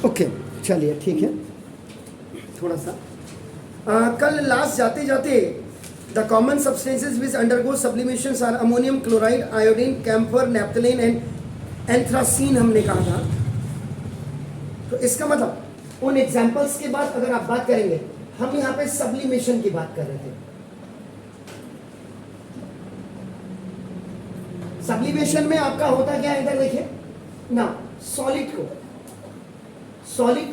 Okay चलिए ठीक है। थोड़ा सा कल लास्ट जाते जाते the common substances which undergo sublimation are ammonium chloride, iodine, camphor, naphthalene and anthracene हमने कहा था। तो इसका मतलब उन एग्जाम्पल्स के बाद अगर आप बात करेंगे, हम यहाँ पे सब्लिमेशन की बात कर रहे थे। सब्लिमेशन में आपका होता क्या है, इधर देखिए ना, सॉलिड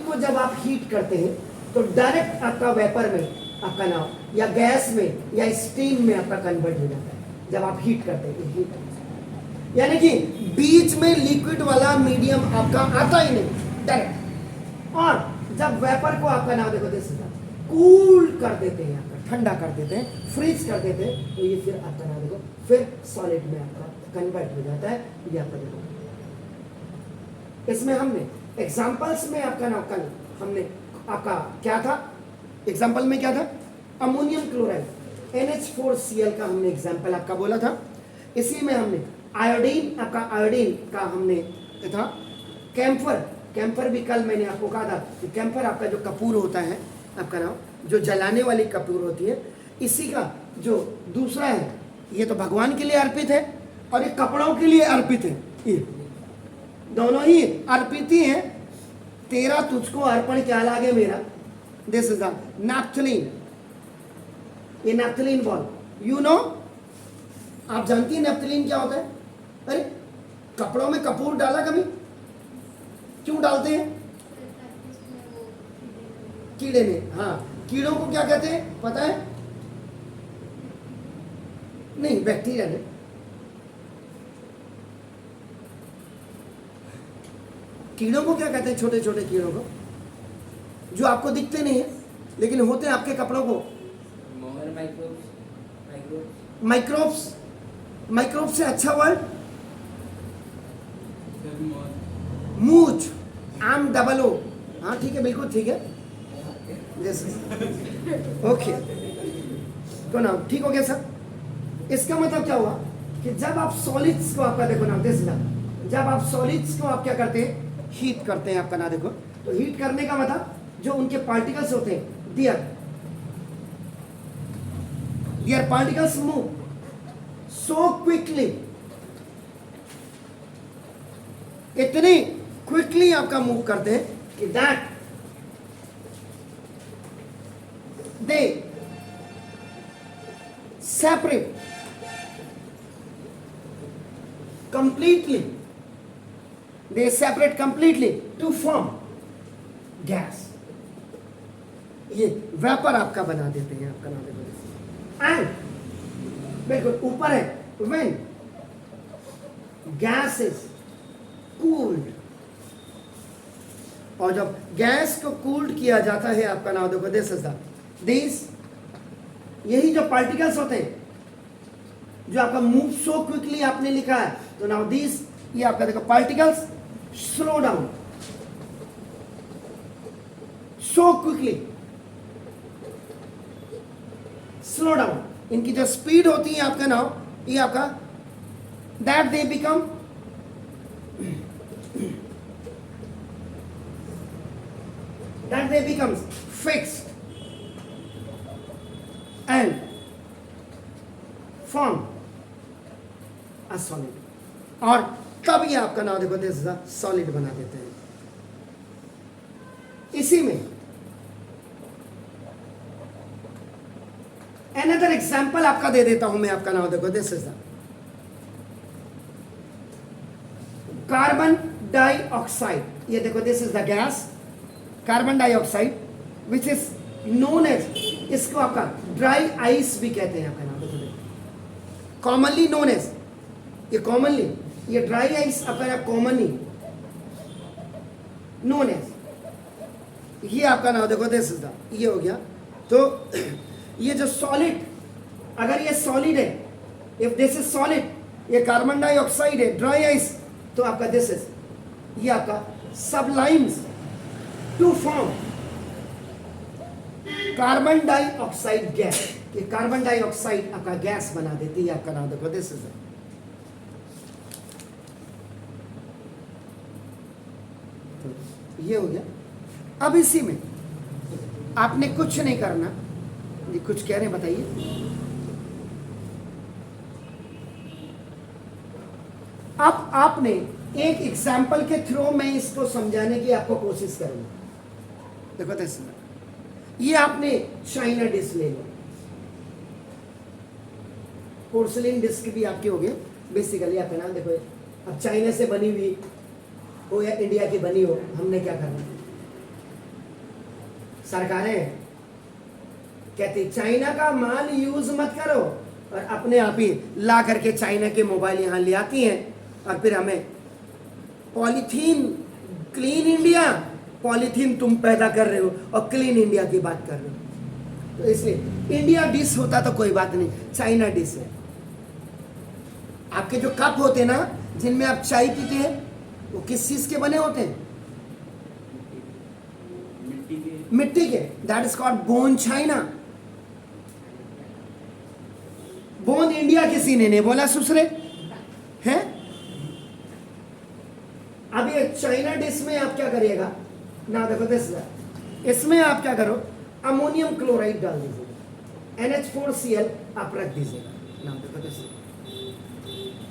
को जब आप हीट करते हैं तो डायरेक्ट आपका वेपर में आपका नाम या गैस में या स्टीम में आपका कन्वर्ट हो जाता है जब आप हीट करते हैं। हीट यानी कि बीच में लिक्विड वाला मीडियम आपका आता ही नहीं डायरेक्ट। और जब वेपर को आपका नाम देखो कूल कर देते हैं, आपका ठंडा कर देते हैं, फ्रीज कर देते हैं, तो ये फिर आपका नाम देखो फिर सॉलिड में आपका कन्वर्ट हो जाता है। ये आपका देखो इसमें हमने एग्जांपल्स में आपका नाम कल हमने आपका क्या था, एग्जांपल में क्या था, अमोनियम क्लोराइड NH4Cl का हमने एग्जांपल आपका बोला था। इसी में हमने आयोडीन आपका आयोडीन का हमने था। कैम्फर भी कल मैंने आपको कहा था कि कैम्फर आपका जो कपूर होता है आपका नाम, जो जलाने वाली कपूर होती है, इसी का जो दूसरा है ये तो भगवान के लिए अर्पित है और ये कपड़ों के लिए अर्पित है। ये दोनों ही अर्पित ही है। तेरा तुझको अर्पण क्या लागे मेरा, दिस इज द नैप्थलीन। ये नैप्थलीन बॉल यू नो, आप जानती हैं नैप्थलीन क्या होता है? अरे कपड़ों में कपूर डाला कभी? क्यों डालते हैं? कीड़े में। हाँ, कीड़ों को क्या कहते हैं पता है? नहीं, बैक्टीरिया ने। कीड़ों को क्या कहते हैं? छोटे छोटे कीड़ों को जो आपको दिखते नहीं है लेकिन होते हैं आपके कपड़ों को। माइक्रोब्स। माइक्रोब्स से अच्छा वर्ड मूच, आम डबल ओ। हाँ ठीक है, बिल्कुल ठीक है। ओके तो ना ठीक हो गया सर। इसका मतलब क्या हुआ कि जब आप सॉलिड्स को आपका देखो ना, दिस ना, जब आप सॉलिड्स को आप क्या करते हैं, हीट करते हैं आपका ना देखो, तो हीट करने का मतलब जो उनके पार्टिकल्स होते हैं, there particles move so quickly, इतनी क्विकली आपका मूव करते हैं कि that they separate completely, they separate completely to form gas। ये वेपर आपका बना देते हैं आपका नाम देखो। एंड बिल्कुल ऊपर है when gas is cooled, और जब गैस को कूल्ड किया जाता है आपका नाम देखो दिस इज द दिस, यही जो पार्टिकल्स होते हैं जो आपका मूव सो क्विकली आपने लिखा है, तो नाउ दिस, ये आपका देखो particles slow down so quickly, slow down, इनकी जो स्पीड होती है आपका नाउ, ये आपका that they become that they becomes fixed and form a solid, और तब ये आपका नाम देखो दिस इज सॉलिड बना देते हैं। इसी में another एग्जाम्पल आपका दे देता हूं मैं, आपका नाम देखो this is the carbon dioxide. ये देखो this is the gas carbon dioxide which is known as, इसको आपका ड्राई आइस भी कहते हैं आपका नाम देखो, कॉमनली नोन एज, ये कॉमनली ये ड्राई आइस आपका कॉमनली नोन एज, ये आपका नाम देखो दिस इज द, ये हो गया। तो ये जो सॉलिड, अगर ये सॉलिड है, इफ दिस इज सॉलिड, ये कार्बन डाइऑक्साइड है, ड्राई आइस, तो आपका दिस इज, ये आपका sublimes to form carbon dioxide gas, ये कार्बन डाइऑक्साइड आपका गैस बना देती है आपका नाम देखो दिस इज, तो ये हो गया। अब इसी में आपने कुछ नहीं करना, ये कुछ कह रहे हैं बताइए। अब आपने एक एग्जाम्पल के थ्रू मैं इसको समझाने की आपको कोशिश करूंगा। देखो तो ये आपने चाइना डिश ले लो, पोर्सलिन डिस्क भी आपके हो गए बेसिकली। आपका नाम देखो, अब चाइना से बनी हुई हो या इंडिया की बनी हो, हमने क्या करना, सरकारें कहती चाइना का माल यूज मत करो, और अपने आप ही ला करके चाइना के मोबाइल यहां ले आती हैं, और फिर हमें पॉलीथीन, क्लीन इंडिया, पॉलीथीन तुम पैदा कर रहे हो और क्लीन इंडिया की बात कर रहे हो। तो इसलिए इंडिया डिश होता तो कोई बात नहीं, चाइना डिश है। आपके जो कप होते हैं ना जिनमें आप चाय पीते हैं, वो किस चीज के बने होते हैं? मिट्टी के। That is called bone China. Bone India किसी ने नहीं बोला सुसरे है। अब ये चाइना डिश में आप क्या करिएगा ना, देखो दिस, इसमें आप क्या करो, अमोनियम क्लोराइड डाल दीजिएगा, NH4Cl आप रख दीजिएगा ना, देखो दिस।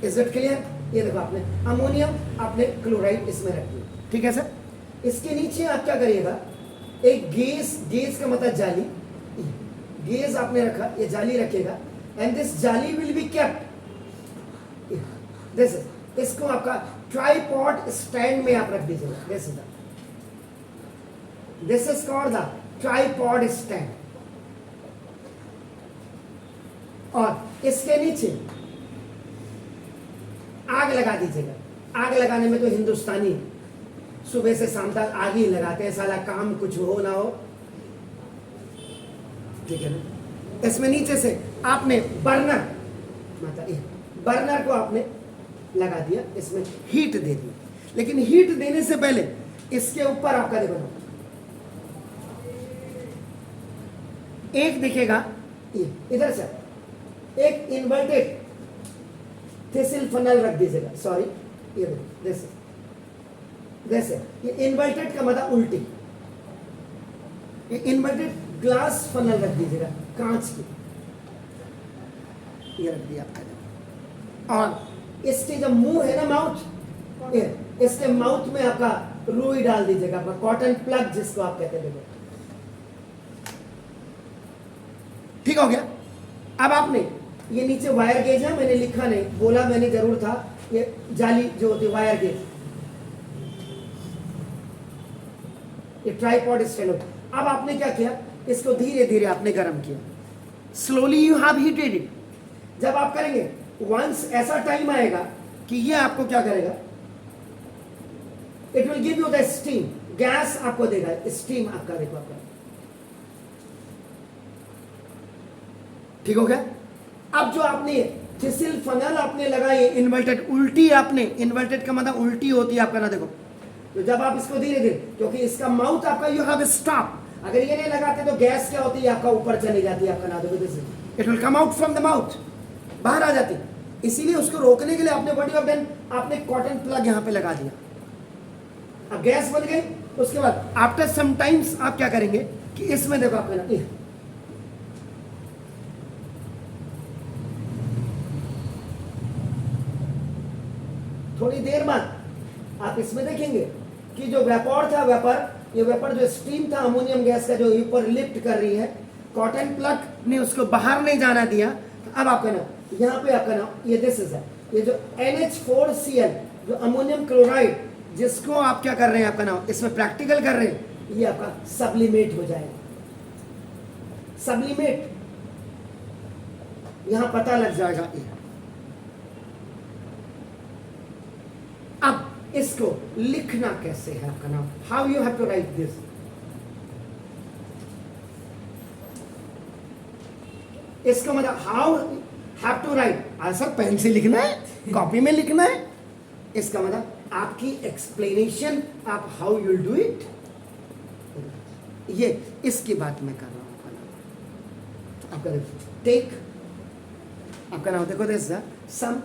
Is it clear? ये देखो आपने अमोनियम, आपने क्लोराइड इसमें रख दिया, ठीक है सर। इसके नीचे आप क्या करिएगा, एक गेज, गेज का मतलब जाली, गेज आपने रखा, ये जाली रखेगा, एंड दिस जाली will be kept, this is, इसको आपका ट्राइपॉड स्टैंड में आप रख दीजिएगा, this is, this is called the tripod stand. और इसके नीचे आग लगा दीजिएगा। आग लगाने में तो हिंदुस्तानी सुबह से शाम तक आग ही लगाते हैं, साला काम कुछ हो ना हो, ठीक है ना। इसमें नीचे से आपने बर्नर, मतलब बर्नर को आपने लगा दिया, इसमें हीट दे दी। लेकिन हीट देने से पहले इसके ऊपर आपका देखो एक दिखेगा, ये इधर से एक इन्वर्टेड थिसिल फनल रख दीजिएगा, सॉरी ये देखो जैसे, ये इन्वर्टेड का मतलब उल्टी, ये इन्वर्टेड ग्लास फनल रख दीजिएगा, कांच की, ये रख दिया आपका। और इसके जो मुंह है ना, माउथ, ये इसके माउथ में आपका रुई डाल दीजिएगा, आपका कॉटन प्लग जिसको आप कहते हैं, देखो ठीक हो गया। अब आपने ये नीचे वायर गेज है, मैंने लिखा नहीं, बोला मैंने जरूर था, ये जाली जो होती है वायर गेज, ये ट्राइपॉड स्टैंड। अब आपने क्या किया, इसको धीरे धीरे आपने गर्म किया, slowly you have heated it. जब आप करेंगे, वंस ऐसा टाइम आएगा कि ये आपको क्या करेगा, it will give you the steam, gas आपको देगा, स्टीम आपका देखो आपका, ठीक हो गया। अब जो आपने थिसिल फनल आपने लगाई, इन्वर्टेड, उल्टी आपने, इन्वर्टेड का मतलब उल्टी होती है आपका ना, देखो। तो जब आप इसको धीरे धीरे, क्योंकि इसका माउथ आपका यू हैव स्टॉप, अगर ये नहीं लगाते तो गैस क्या होती है आपका ऊपर चली जाती है आपका ना, देखो this, it will come out from the mouth, बाहर आ जाती। इसीलिए उसको रोकने के लिए आपने व्हाट यू हैव डन, आपने कॉटन प्लग यहां पे लगा दिया। अब गैस बन गई, उसके बाद आफ्टर सम टाइम्स आप क्या करेंगे कि इसमें देखो आपका ना, थोड़ी देर बाद आप इसमें देखेंगे कि जो वेपर था, ये वेपर जो स्टीम था अमोनियम गैस का, जो ऊपर लिफ्ट कर रही है, कॉटन प्लग ने उसको बाहर नहीं जाना दिया। अब आपका ना यहाँ पे आपका ना ये दिस इज है, ये जो NH4Cl जो अमोनियम क्लोराइड जिसको आप क्या कर रहे हैं आपका ना इसमें प्रैक्टिकल कर रहे हैं, ये आपका सब्लिमेट हो जाएगा। सब्लिमेट यहां पता लग जाएगा। अब इसको लिखना कैसे है आपका नाम, how you have to write this. इसका मतलब how have to write, sir pen से लिखना है, कॉपी में लिखना है, इसका मतलब आपकी एक्सप्लेनेशन, आप हाउ यू डू इट, ये इसकी बात मैं कर रहा हूं। आपका टेक, आपका नाम देखो this some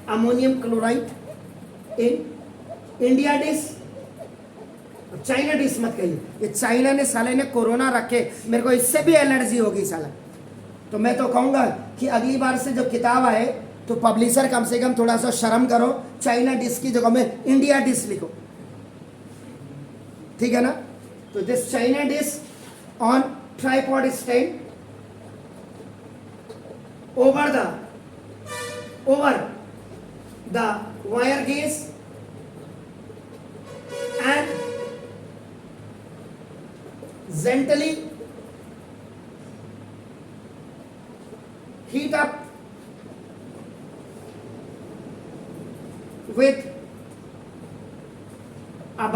ammonium chloride in India dish, China dish मत कहिए, ये चाइना ने साले ने कोरोना रखे, मेरे को इससे भी एलर्जी होगी साला। तो मैं तो कहूँगा कि अगली बार से जो किताब आए तो पब्लिशर कम से कम थोड़ा सा शर्म करो, चाइना डिश की जगह में इंडिया डिश लिखो, ठीक है ना। तो this China dish on tripod stand over the wire gauge and gently heat up with a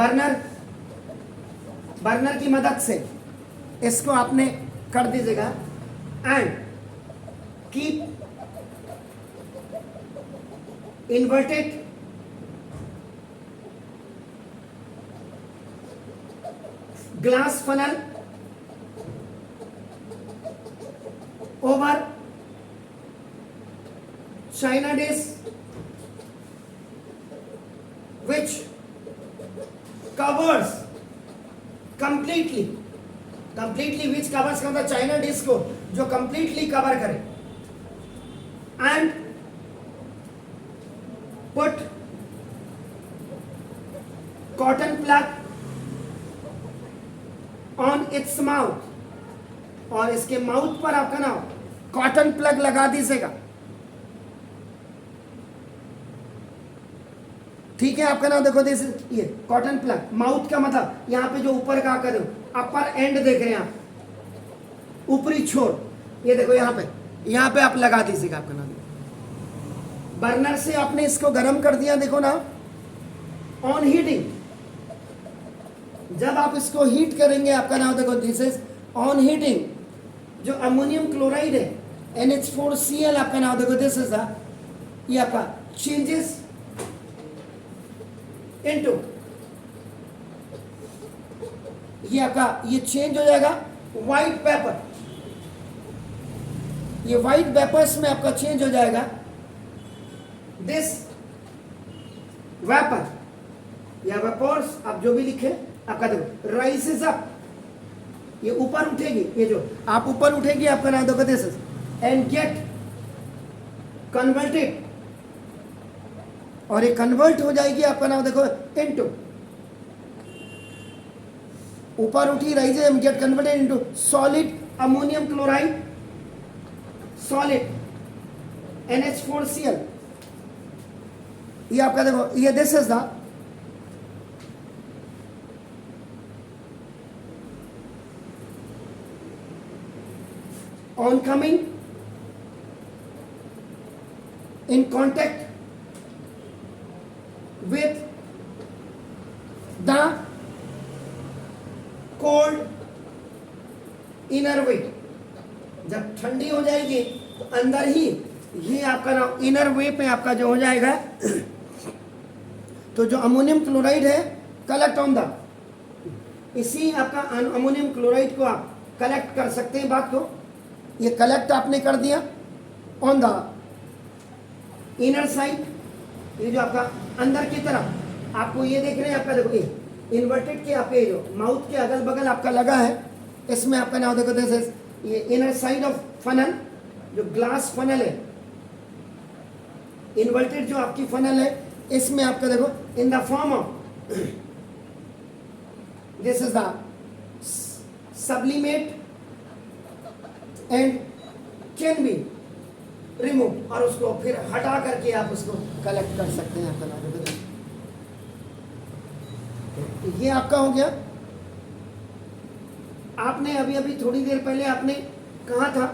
burner की मदद से इसको आपने कर दीजिएगा and keep inverted glass funnel over China dish which covers completely which covers का चाइना डिश को जो completely कवर करे and put cotton plug on its mouth और इसके माउथ पर आपका ना कॉटन प्लग लगा दीजिएगा, ठीक है। आपका नाम देखो दिस ये कॉटन प्लग, माउथ का मतलब यहाँ पे जो ऊपर का कर अपर एंड देख रहे हैं आप, ऊपरी छोर, ये देखो यहाँ पे आप लगा दीजिएगा। आपका नाम बर्नर से आपने इसको गर्म कर दिया, देखो ना ऑन हीटिंग, जब आप इसको हीट करेंगे आपका नाम देखो दिस इज ऑन हीटिंग, जो अमोनियम क्लोराइड है NH4Cl आपका नाम देखो दिस इज ये आपका चेंजेस इनटू, ये आपका ये चेंज हो जाएगा व्हाइट पेपर, ये व्हाइट वेपर्स में आपका चेंज हो जाएगा। दिस वेपर या वेपर्स आप जो भी लिखे आपका देखो राइजेस अप, ये ऊपर उठेगी, ये जो आप ऊपर उठेगी आपका नाम देखो दिस एंड गेट कन्वर्टेड, और ये कन्वर्ट हो जाएगी आपका नाम देखो इनटू, ऊपर उठी rises and get converted into solid ammonium chloride, solid NH4Cl, ये आपका देखो ये this is the oncoming in contact with the cold inner way, जब ठंडी हो जाएगी तो अंदर ही ये आपका ना इनर वे पे आपका जो हो जाएगा तो जो अमोनियम क्लोराइड है कलेक्ट ऑन द, इसी आपका अमोनियम क्लोराइड को आप कलेक्ट कर सकते हैं। बात को ये कलेक्ट आपने कर दिया ऑन द इनर साइड, ये जो आपका अंदर की तरफ आपको ये देख रहे हैं आपका देखो ये इन्वर्टेड के आपके जो माउथ के अगल बगल आपका लगा है, इसमें आपका नाम देखो दिस इज ये इनर साइड ऑफ फनल, जो ग्लास फनल है इन्वर्टेड जो आपकी फनल है, इसमें आपका देखो in the form of this is the sublimate and can be remove, और उसको फिर हटा करके आप उसको कलेक्ट कर सकते हैं। आपका नाम देखो ये आपका हो गया। आपने अभी अभी थोड़ी देर पहले आपने कहा था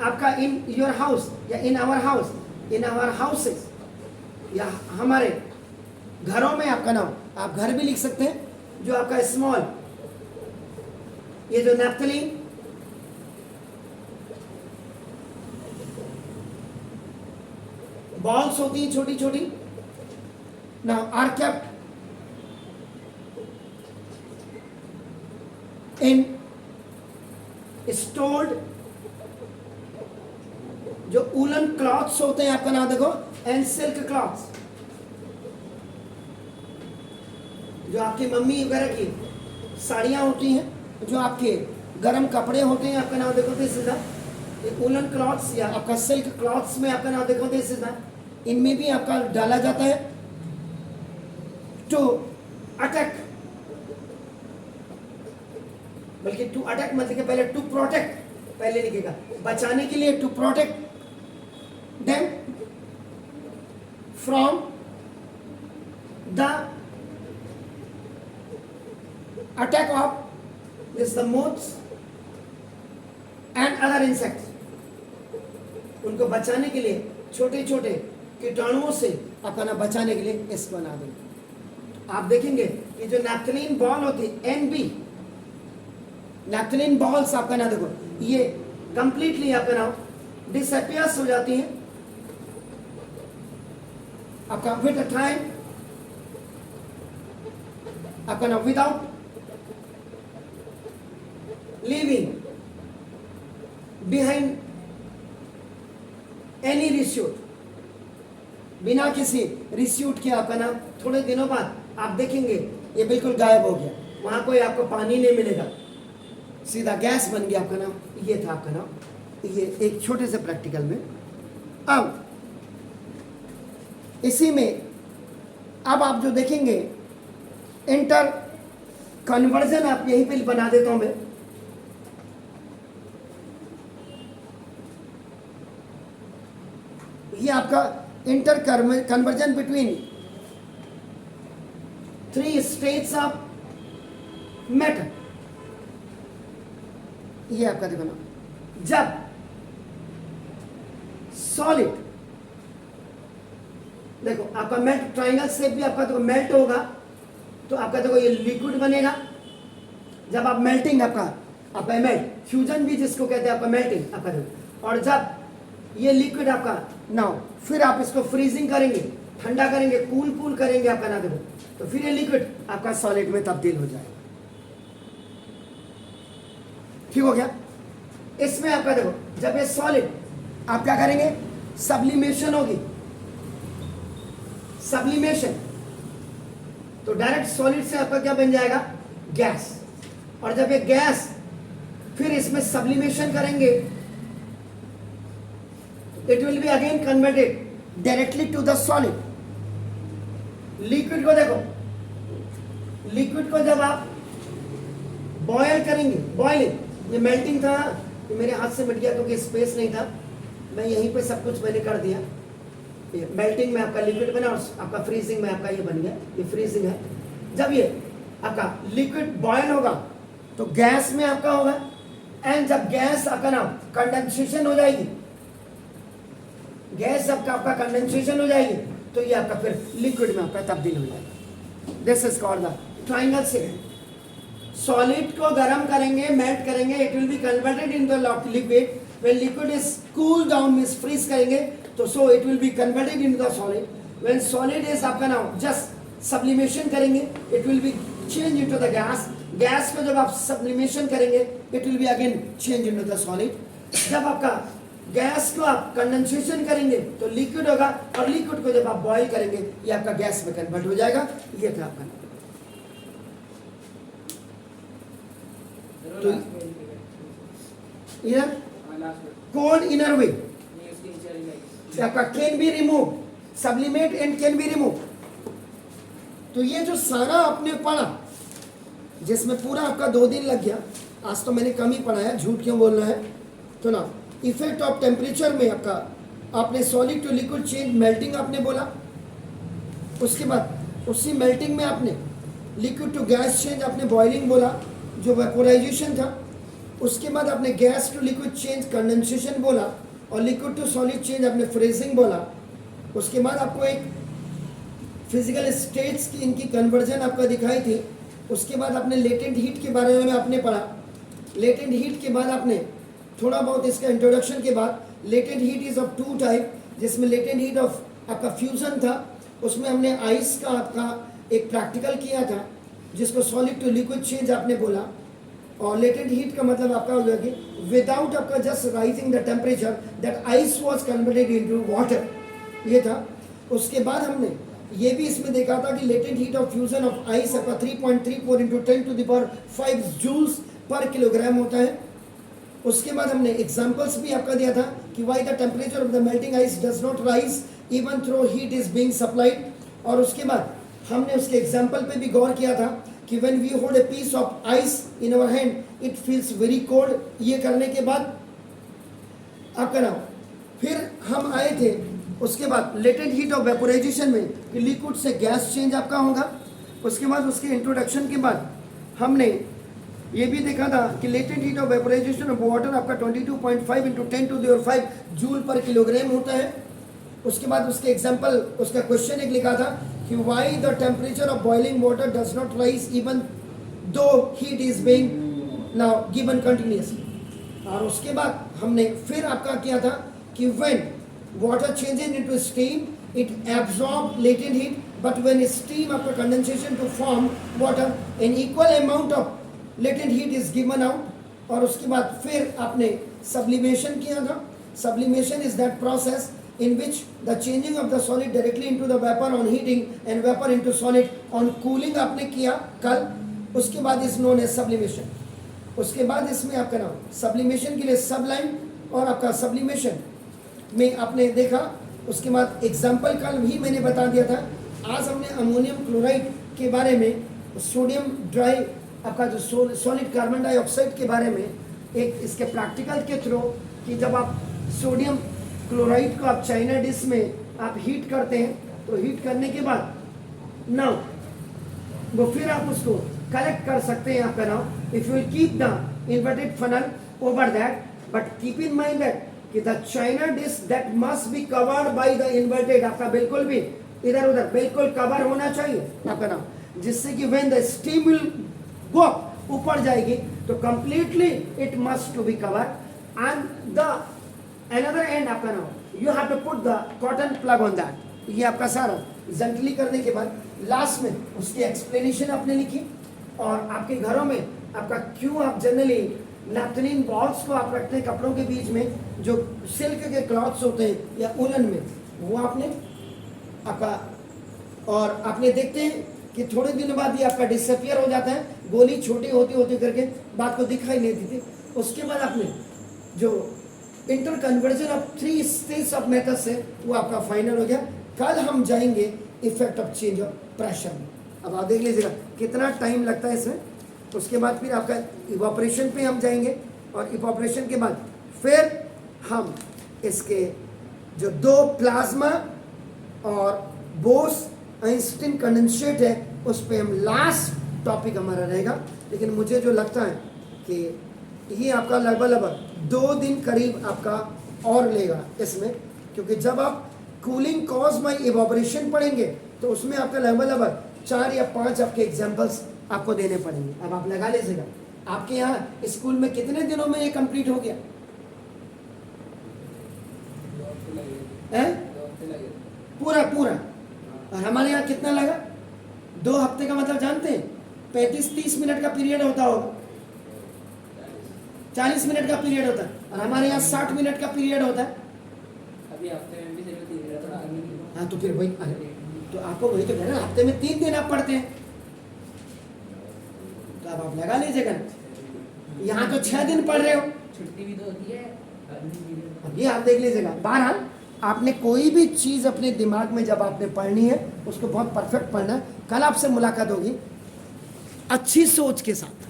आपका इन योर हाउस या in our house, in our houses या हमारे घरों में, आपका नाम आप घर भी लिख सकते हैं, जो आपका स्मॉल ये जो नैप्थलीन बॉल्स होती हैं छोटी छोटी, now are kept in stored, जो वूलन क्लॉथ्स होते हैं आपका नाम देखो एंड सिल्क क्लॉथ्स, जो आपकी मम्मी वगैरह की साड़ियाँ होती हैं, जो आपके गर्म कपड़े होते हैं, आपका नाम देखो दिस इज वुलन क्लॉथ्स या आपका सिल्क क्लॉथ्स में आपका नाम देखो दिस इज इनमें भी आपका डाला जाता है टू अटैक, बल्कि टू अटैक मतलब कि पहले टू प्रोटेक्ट पहले लिखेगा, बचाने के लिए, to protect them from the attack of this the moths and other insects, उनको बचाने के लिए, छोटे छोटे कीटाणुओं से अपना बचाने के लिए इसको बना देंगे। आप देखेंगे कि जो नैप्थलीन बॉल होती है एनबी, नैप्थलीन बॉल्स आपका ना देखो ये कंप्लीटली आपका नाम डिसअपियर्स हो जाती है आपका विद अ टाइम, आपका नाम विदाउट लीविंग बिहाइंड एनी रिस्यूट, बिना किसी रिस्यूट के आपका नाम थोड़े दिनों बाद आप देखेंगे ये बिल्कुल गायब हो गया, वहां कोई आपको पानी नहीं मिलेगा, सीधा गैस बन गया आपका नाम। ये था आपका नाम, ये एक छोटे से प्रैक्टिकल में। अब इसी में अब आप जो देखेंगे इंटर कन्वर्जन, आप यहीं पे बना देता हूं मैं, ये आपका inter conversion between three states of matter, ये आपका देखो ना, जब सॉलिड देखो आपका मेल्ट, ट्राइंगल शेप भी आपका देखो मेल्ट होगा तो आपका देखो ये लिक्विड बनेगा, जब आप मेल्टिंग आपका मेल्ट, फ्यूजन भी जिसको कहते हैं आपका मेल्टिंग आपका देखो, और जब ये लिक्विड आपका नाउ फिर आप इसको फ्रीजिंग करेंगे, ठंडा करेंगे, कूल करेंगे आपका ना देखो, तो फिर ये लिक्विड आपका सॉलिड में तब्दील हो जाएगा। ठीक हो गया। इसमें आपका देखो जब ये सॉलिड आप क्या करेंगे, सब्लिमेशन होगी, सब्लिमेशन तो डायरेक्ट सॉलिड से आपका क्या बन जाएगा, गैस, और जब ये गैस फिर इसमें सब्लिमेशन करेंगे it will be again converted directly to the solid। Liquid को देखो, लिक्विड को जब आप बॉयल करेंगे, बॉइलिंग, ये मेल्टिंग था, ये मेरे हाथ से मिट गया क्योंकि स्पेस नहीं था, मैं यहीं पे सब कुछ मैंने कर दिया, ये मेल्टिंग में आपका लिक्विड बना और आपका फ्रीजिंग में आपका ये बन गया, ये फ्रीजिंग है। जब ये आपका लिक्विड बॉयल होगा तो गैस में आपका होगा, एंड जब गैस आपका ना कंडेंसेशन हो जाएगी, गैस आपका कंडेंसेशन हो जाएगी तो ये आपका फिर लिक्विड में आपका तब्दील हो जाएगा। This is called the triangle shape. Solid को गर्म करेंगे, मेल्ट करेंगे, it will be converted into liquid, when liquid is cool down means freeze करेंगे तो so it will be converted into the solid, when solid is आपका now just sublimation करेंगे, it will be change into the gas, gas को जब आप sublimation करेंगे it will be again change into the solid, जब आपका gas को आप कंडेंसेशन करेंगे तो लिक्विड होगा, और लिक्विड को जब आप बॉईल करेंगे ये आपका गैस में कन्वर्ट हो जाएगा। ये था आपका तो इधर कोल्ड इनर वे आपका can be remove, sublimate and can be remove. तो ये जो सारा आपने पढ़ा जिसमें पूरा आपका 2 दिन लग गया, आज तो मैंने कम ही पढ़ाया, झूठ क्यों बोलना है। तो ना इफेक्ट ऑफ टेम्परेचर में आपका आपने solid to liquid change melting आपने बोला, उसके बाद उसी मेल्टिंग में आपने लिक्विड टू गैस चेंज आपने बॉइलिंग बोला जो वेपोराइजेशन था, उसके बाद आपने gas to liquid change condensation बोला, और लिक्विड टू सॉलिड चेंज आपने फ्रीजिंग बोला। उसके बाद आपको एक फिजिकल स्टेट्स की इनकी कन्वर्जन आपका दिखाई थी। उसके बाद आपने लेटेंट हीट के बारे में आपने पढ़ा। लेटेंट हीट के बाद आपने थोड़ा बहुत इसका इंट्रोडक्शन के बाद, latent heat is of 2 type, जिसमें लेटेंट हीट ऑफ आपका फ्यूजन था, उसमें हमने आइस का आपका एक प्रैक्टिकल किया था जिसको सॉलिड टू लिक्विड चेंज आपने बोला। और लेटेंट हीट का मतलब आपका हो गया कि विदाउट आपका just rising the temperature that ice was converted into water, ये था। उसके बाद हमने ये भी इसमें देखा था कि latent heat of fusion of ice आपका 3.34 इंटू 10⁵ जूल्स पर किलोग्राम होता है। उसके बाद हमने एग्जांपल्स भी आपका दिया था कि why the temperature of the melting ice does not rise even through heat is being supplied. और उसके बाद हमने उसके एग्जांपल पे भी गौर किया था कि when we hold a piece of ice in our hand it feels very cold. ये करने के बाद आपका नाम फिर हम आए थे उसके बाद लेटेंट हीट ऑफ वेपोराइजेशन में कि लिक्विड से गैस चेंज आपका होगा। उसके बाद उसके इंट्रोडक्शन के बाद हमने ये भी देखा था कि latent heat of vaporisation of water आपका 22.5 इंटू 10⁵ जूल पर किलोग्राम होता है। उसके बाद उसके एग्जांपल उसका क्वेश्चन एक लिखा था कि why the temperature of boiling water does not rise even though heat is being now given continuously. और उसके बाद हमने फिर आपका किया था कि when water changes into steam it absorbs latent heat, but when steam after condensation to form water an equal amount of latent heat is given out। और उसके बाद फिर आपने sublimation किया था। Sublimation is that process in which the changing of the solid directly into the vapor on heating and vapor into solid on cooling आपने किया कल। उसके बाद is known as sublimation। उसके बाद इसमें आपका नाम sublimation के लिए sublime और आपका sublimation में आपने देखा। उसके बाद एग्जाम्पल कल भी मैंने बता दिया था। आज हमने अमोनियम क्लोराइड के बारे में, सोडियम ड्राई आपका जो सॉलिड कार्बन डाइऑक्साइड के बारे में एक इसके प्रैक्टिकल के थ्रू कि जब आप सोडियम क्लोराइड को आप चाइना डिश में आप हीट करते हैं तो हीट करने के बाद ना वो फिर आप उसको कलेक्ट कर सकते हैं आपका नाम if you keep the inverted funnel over that, but keep in mind that कि the china dish that must be covered by the inverted आपका बिल्कुल भी इधर उधर बिल्कुल कवर होना चाहिए आपका नाम, जिससे कि when the steam will go ऊपर जाएगी तो completely it must to be covered and the another end आपका नाम you have to put the cotton plug on that. ये आपका सारा जेंटली करने के बाद लास्ट में उसकी एक्सप्लेनेशन आपने लिखी। और आपके घरों में आपका क्यों आप जनरली नैप्थलीन बॉल्स को आप रखते हैं कपड़ों के बीच में, जो सिल्क के क्लॉथ्स होते हैं या उलन में, वो आपने आपका और आपने देखते हैं कि थोड़े दिनों बाद ये आपका डिसअपियर हो जाता है, गोली छोटी होती होती करके बात को दिखाई नहीं देती। उसके बाद आपने जो inter conversion of 3 stage of method से वो आपका फाइनल हो गया। कल हम जाएंगे effect of change of pressure में। अब आप देख लीजिएगा कितना टाइम लगता है इसमें। उसके बाद फिर आपका इवापोरेशन पे हम जाएंगे और इवापोरेशन के बाद फिर हम इसके जो 2 प्लाज्मा और बोस आइंस्टीन कंडेंसेट है उस पे हम लास्ट टॉपिक हमारा रहेगा। लेकिन मुझे जो लगता है कि ये आपका लगभग 2 दिन करीब आपका और लेगा इसमें, क्योंकि जब आप कूलिंग कॉज बाय इवापोरेशन पढ़ेंगे तो उसमें आपका लगभग 4 या 5 आपके एग्जाम्पल्स आपको देने पड़ेंगे। अब आप लगा लीजिएगा आपके यहाँ स्कूल में कितने दिनों में ये कंप्लीट हो गया है? पूरा और हमारे यहाँ कितना लगा? 2 हफ्ते का मतलब जानते हैं 35-30 मिनट का पीरियड होता होगा, 40 मिनट का पीरियड होता है, और हमारे यहाँ 60 मिनट का पीरियड होता है। अभी हफ्ते में भी सिर्फ 3 दिन थोड़ा आगे। हाँ तो फिर वही तो आपको वही तो कह रहे हैं, हफ्ते में 3 दिन आप पढ़ते हैं, तो अब आप लगा लीजिएगा। यहाँ तो 6 दिन पढ़ रहे हो, छुट्टी भी तो होती है। अब ये आप देख लीजिएगा। बहरहाल आपने कोई भी चीज़ अपने दिमाग में जब आपने पढ़नी है उसको बहुत परफेक्ट पढ़ना है। कल आपसे मुलाकात होगी अच्छी सोच के साथ।